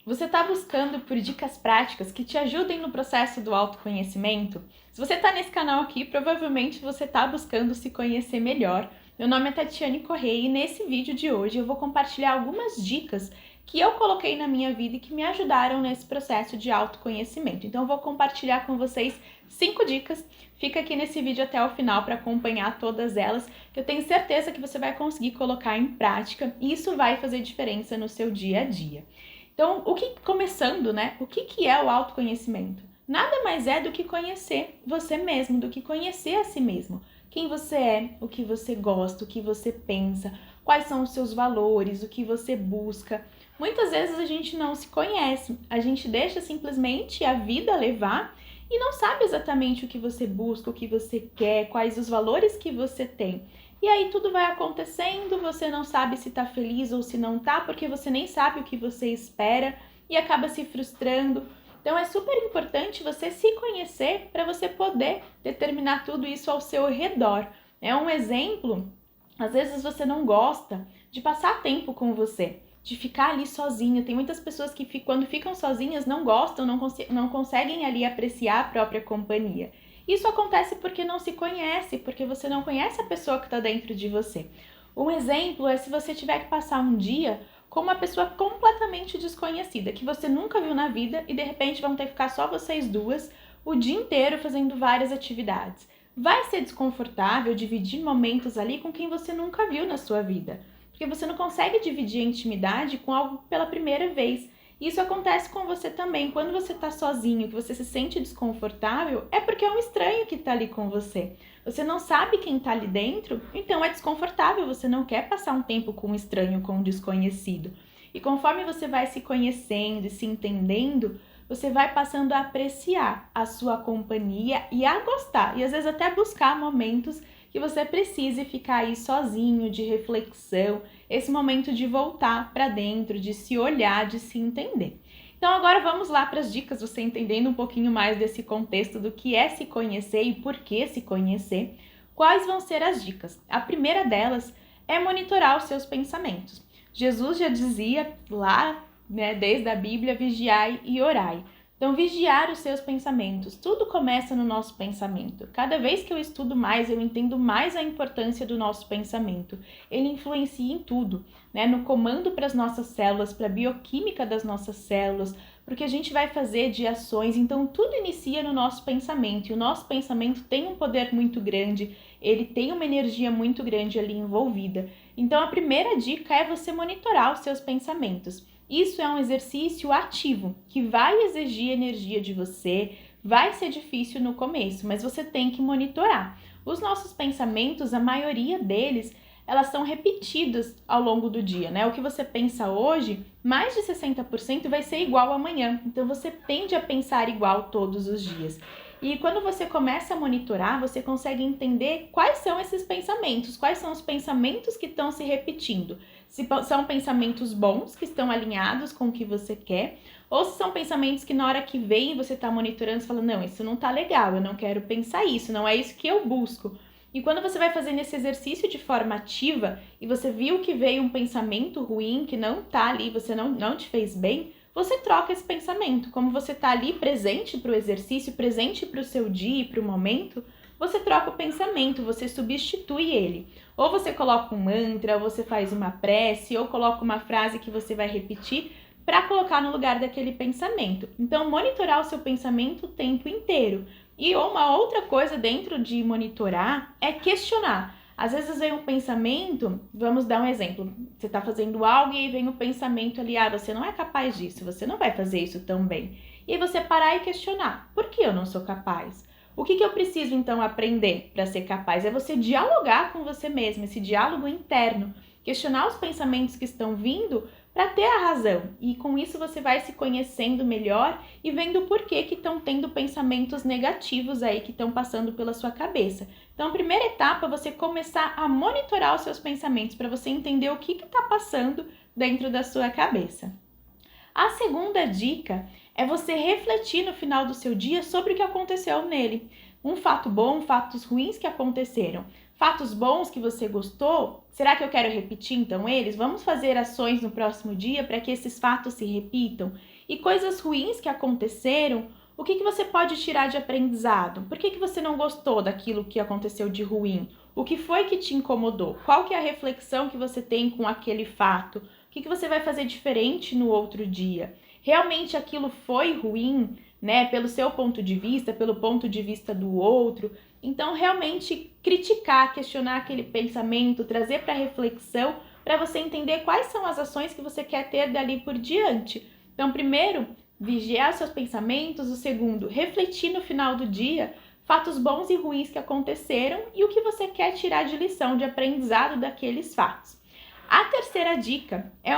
Você está buscando por dicas práticas que te ajudem no processo do autoconhecimento? Se você está nesse canal aqui, provavelmente você está buscando se conhecer melhor. Meu nome é Tatiane Correia e nesse vídeo de hoje eu vou compartilhar algumas dicas que eu coloquei na minha vida e que me ajudaram nesse processo de autoconhecimento. Então eu vou compartilhar com vocês 5 dicas. Fica aqui nesse vídeo até o final para acompanhar todas elas, que eu tenho certeza que você vai conseguir colocar em prática e isso vai fazer diferença no seu dia a dia. Então, começando, né? O que é o autoconhecimento? Nada mais é do que conhecer você mesmo, do que conhecer a si mesmo. Quem você é, o que você gosta, o que você pensa, quais são os seus valores, o que você busca. Muitas vezes a gente não se conhece, a gente deixa simplesmente a vida levar e não sabe exatamente o que você busca, o que você quer, quais os valores que você tem. E aí tudo vai acontecendo, você não sabe se tá feliz ou se não tá, porque você nem sabe o que você espera e acaba se frustrando. Então é super importante você se conhecer para você poder determinar tudo isso ao seu redor. É um exemplo, às vezes você não gosta de passar tempo com você, de ficar ali sozinha. Tem muitas pessoas que quando ficam sozinhas não gostam, não conseguem ali apreciar a própria companhia. Isso acontece porque não se conhece, porque você não conhece a pessoa que está dentro de você. Um exemplo é se você tiver que passar um dia com uma pessoa completamente desconhecida, que você nunca viu na vida e de repente vão ter que ficar só vocês duas o dia inteiro fazendo várias atividades. Vai ser desconfortável dividir momentos ali com quem você nunca viu na sua vida, porque você não consegue dividir a intimidade com algo pela primeira vez. Isso acontece com você também. Quando você está sozinho, que você se sente desconfortável, é porque é um estranho que está ali com você. Você não sabe quem está ali dentro, então é desconfortável. Você não quer passar um tempo com um estranho, com um desconhecido. E conforme você vai se conhecendo e se entendendo, você vai passando a apreciar a sua companhia e a gostar. E às vezes até buscar momentos que você precise ficar aí sozinho, de reflexão, esse momento de voltar para dentro, de se olhar, de se entender. Então agora vamos lá para as dicas, você entendendo um pouquinho mais desse contexto do que é se conhecer e por que se conhecer. Quais vão ser as dicas? A primeira delas é monitorar os seus pensamentos. Jesus já dizia lá, né, desde a Bíblia, vigiai e orai. Então, vigiar os seus pensamentos. Tudo começa no nosso pensamento. Cada vez que eu estudo mais, eu entendo mais a importância do nosso pensamento. Ele influencia em tudo, né? No comando para as nossas células, para a bioquímica das nossas células, porque a gente vai fazer de ações. Então, tudo inicia no nosso pensamento. E o nosso pensamento tem um poder muito grande, ele tem uma energia muito grande ali envolvida. Então, a primeira dica é você monitorar os seus pensamentos. Isso é um exercício ativo, que vai exigir energia de você, vai ser difícil no começo, mas você tem que monitorar. Os nossos pensamentos, a maioria deles, elas são repetidas ao longo do dia, né? O que você pensa hoje, mais de 60% vai ser igual amanhã. Então, você tende a pensar igual todos os dias. E quando você começa a monitorar, você consegue entender quais são esses pensamentos, quais são os pensamentos que estão se repetindo. Se são pensamentos bons, que estão alinhados com o que você quer, ou se são pensamentos que na hora que vem você está monitorando, você fala, não, isso não tá legal, eu não quero pensar isso, não é isso que eu busco. E quando você vai fazendo esse exercício de forma ativa e você viu que veio um pensamento ruim, que não tá ali, você não te fez bem, você troca esse pensamento. Como você tá ali presente para o exercício, presente para o seu dia e para o momento, você troca o pensamento, você substitui ele. Ou você coloca um mantra, ou você faz uma prece, ou coloca uma frase que você vai repetir para colocar no lugar daquele pensamento. Então, monitorar o seu pensamento o tempo inteiro. E uma outra coisa dentro de monitorar é questionar. Às vezes vem um pensamento, vamos dar um exemplo, você está fazendo algo e vem um pensamento ali, você não é capaz disso, você não vai fazer isso tão bem. E aí você parar e questionar, por que eu não sou capaz? O que eu preciso então aprender para ser capaz? É você dialogar com você mesmo, esse diálogo interno, questionar os pensamentos que estão vindo para ter a razão. E com isso você vai se conhecendo melhor e vendo por que estão tendo pensamentos negativos aí que estão passando pela sua cabeça. Então, a primeira etapa é você começar a monitorar os seus pensamentos para você entender o que está passando dentro da sua cabeça. A segunda dica é você refletir no final do seu dia sobre o que aconteceu nele. Um fato bom, fatos ruins que aconteceram. Fatos bons que você gostou, será que eu quero repetir então eles? Vamos fazer ações no próximo dia para que esses fatos se repitam? E coisas ruins que aconteceram, o que você pode tirar de aprendizado? Por que você não gostou daquilo que aconteceu de ruim? O que foi que te incomodou? Qual que é a reflexão que você tem com aquele fato? O que você vai fazer diferente no outro dia? Realmente aquilo foi ruim, né? Pelo seu ponto de vista, pelo ponto de vista do outro. Então, realmente criticar, questionar aquele pensamento, trazer para reflexão, para você entender quais são as ações que você quer ter dali por diante. Então, primeiro, vigiar seus pensamentos. O segundo, refletir no final do dia fatos bons e ruins que aconteceram e o que você quer tirar de lição, de aprendizado daqueles fatos. A terceira dica, é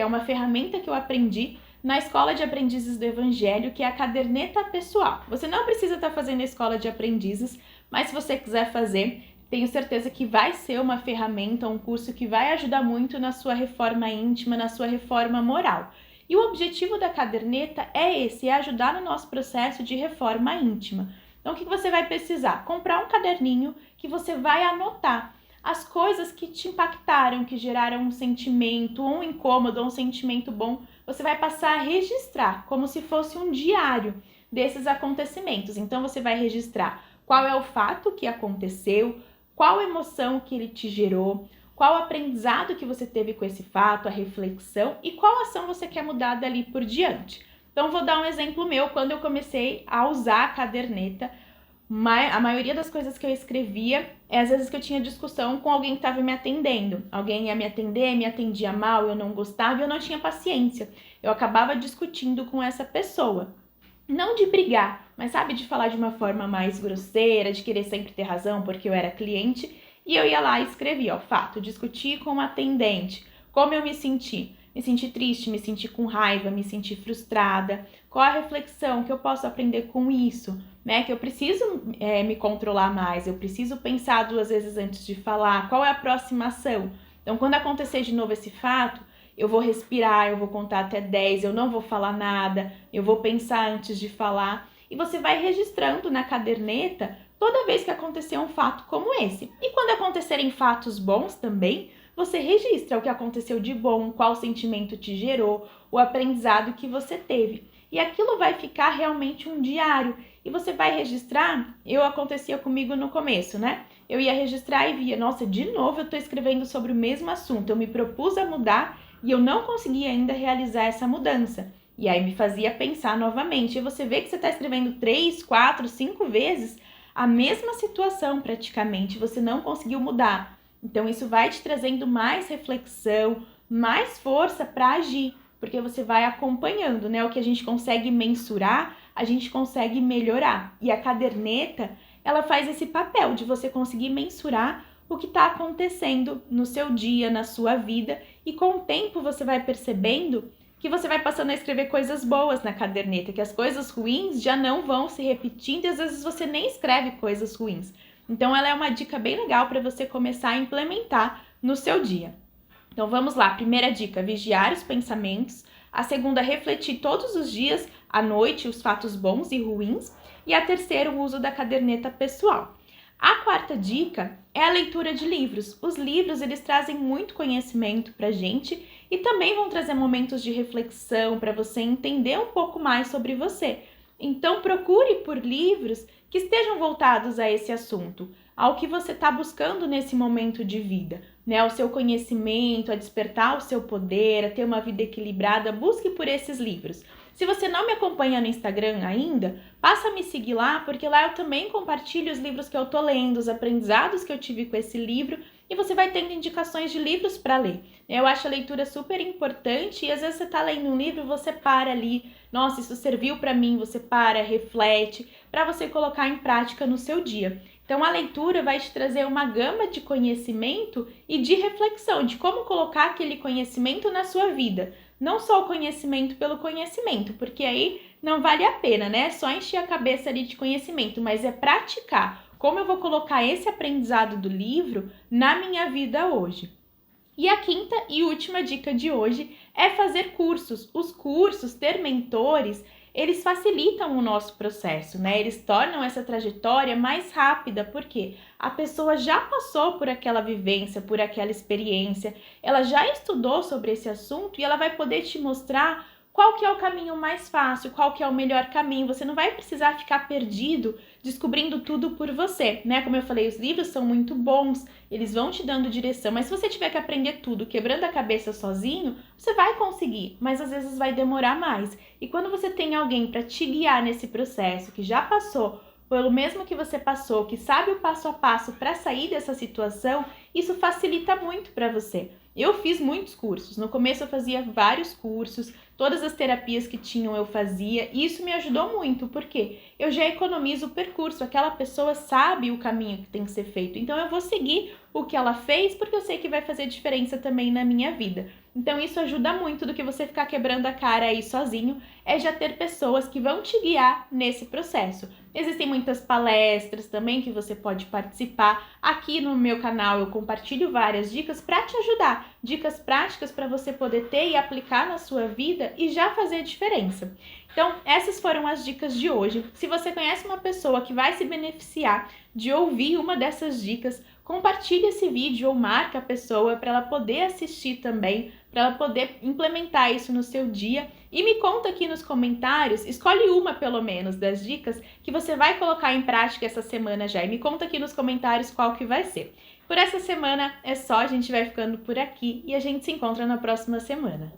uma ferramenta que eu aprendi na Escola de Aprendizes do Evangelho, que é a caderneta pessoal. Você não precisa estar fazendo a Escola de Aprendizes, mas se você quiser fazer, tenho certeza que vai ser uma ferramenta, um curso que vai ajudar muito na sua reforma íntima, na sua reforma moral. E o objetivo da caderneta é esse, é ajudar no nosso processo de reforma íntima. Então, o que você vai precisar? Comprar um caderninho que você vai anotar as coisas que te impactaram, que geraram um sentimento, um incômodo, um sentimento bom. Você vai passar a registrar, como se fosse um diário desses acontecimentos. Então, você vai registrar qual é o fato que aconteceu, qual a emoção que ele te gerou, qual o aprendizado que você teve com esse fato, a reflexão e qual ação você quer mudar dali por diante. Então, vou dar um exemplo meu. Quando eu comecei a usar a caderneta, a maioria das coisas que eu escrevia às vezes que eu tinha discussão com alguém que estava me atendendo. Alguém ia me atender, me atendia mal, eu não gostava e eu não tinha paciência. Eu acabava discutindo com essa pessoa. Não de brigar, mas sabe, de falar de uma forma mais grosseira, de querer sempre ter razão porque eu era cliente. E eu ia lá e escrevia, fato, discuti com uma atendente, como eu me senti. Me senti triste, me senti com raiva, me senti frustrada. Qual a reflexão que eu posso aprender com isso? Né? Que eu preciso me controlar mais, eu preciso pensar 2 vezes antes de falar. Qual é a próxima ação? Então, quando acontecer de novo esse fato, eu vou respirar, eu vou contar até 10, eu não vou falar nada, eu vou pensar antes de falar. E você vai registrando na caderneta toda vez que acontecer um fato como esse. E quando acontecerem fatos bons também, você registra o que aconteceu de bom, qual sentimento te gerou, o aprendizado que você teve. E aquilo vai ficar realmente um diário. E você vai registrar, acontecia comigo no começo, né? Eu ia registrar e via, nossa, de novo eu tô escrevendo sobre o mesmo assunto. Eu me propus a mudar e eu não consegui ainda realizar essa mudança. E aí me fazia pensar novamente. E você vê que você está escrevendo 3, 4, 5 vezes a mesma situação praticamente. Você não conseguiu mudar. Então, isso vai te trazendo mais reflexão, mais força para agir, porque você vai acompanhando, né? O que a gente consegue mensurar, a gente consegue melhorar. E a caderneta, ela faz esse papel de você conseguir mensurar o que está acontecendo no seu dia, na sua vida, e com o tempo você vai percebendo que você vai passando a escrever coisas boas na caderneta, que as coisas ruins já não vão se repetindo e às vezes você nem escreve coisas ruins. Então, ela é uma dica bem legal para você começar a implementar no seu dia. Então, vamos lá. Primeira dica, vigiar os pensamentos. A segunda, refletir todos os dias, à noite, os fatos bons e ruins. E a terceira, o uso da caderneta pessoal. A quarta dica é a leitura de livros. Os livros, eles trazem muito conhecimento para a gente e também vão trazer momentos de reflexão para você entender um pouco mais sobre você. Então, procure por livros que estejam voltados a esse assunto, ao que você está buscando nesse momento de vida, né? Ao seu conhecimento, a despertar o seu poder, a ter uma vida equilibrada, busque por esses livros. Se você não me acompanha no Instagram ainda, passa a me seguir lá, porque lá eu também compartilho os livros que eu tô lendo, os aprendizados que eu tive com esse livro, e você vai tendo indicações de livros para ler. Eu acho a leitura super importante e às vezes você tá lendo um livro e você para ali, nossa, isso serviu para mim, você para, reflete, para você colocar em prática no seu dia. Então, a leitura vai te trazer uma gama de conhecimento e de reflexão, de como colocar aquele conhecimento na sua vida. Não só o conhecimento pelo conhecimento, porque aí não vale a pena, né? Só encher a cabeça ali de conhecimento, mas é praticar. Como eu vou colocar esse aprendizado do livro na minha vida hoje? E a quinta e última dica de hoje é fazer cursos. Os cursos, ter mentores, eles facilitam o nosso processo, né? Eles tornam essa trajetória mais rápida, porque a pessoa já passou por aquela vivência, por aquela experiência, ela já estudou sobre esse assunto e ela vai poder te mostrar qual que é o caminho mais fácil, qual que é o melhor caminho. Você não vai precisar ficar perdido descobrindo tudo por você, né? Como eu falei, os livros são muito bons, eles vão te dando direção, mas se você tiver que aprender tudo quebrando a cabeça sozinho, você vai conseguir, mas às vezes vai demorar mais. E quando você tem alguém para te guiar nesse processo, que já passou pelo mesmo que você passou, que sabe o passo a passo para sair dessa situação, isso facilita muito para você. Eu fiz muitos cursos, no começo eu fazia vários cursos, todas as terapias que tinham eu fazia, e isso me ajudou muito, porque eu já economizo o percurso, aquela pessoa sabe o caminho que tem que ser feito, então eu vou seguir o que ela fez, porque eu sei que vai fazer diferença também na minha vida. Então isso ajuda muito do que você ficar quebrando a cara aí sozinho, é já ter pessoas que vão te guiar nesse processo. Existem muitas palestras também que você pode participar. Aqui no meu canal eu compartilho várias dicas para te ajudar, dicas práticas para você poder ter e aplicar na sua vida e já fazer a diferença. Então, essas foram as dicas de hoje. Se você conhece uma pessoa que vai se beneficiar de ouvir uma dessas dicas, compartilhe esse vídeo ou marca a pessoa para ela poder assistir também, para ela poder implementar isso no seu dia. E me conta aqui nos comentários, escolhe uma pelo menos das dicas que você vai colocar em prática essa semana já. E me conta aqui nos comentários qual que vai ser. Por essa semana é só, a gente vai ficando por aqui e a gente se encontra na próxima semana.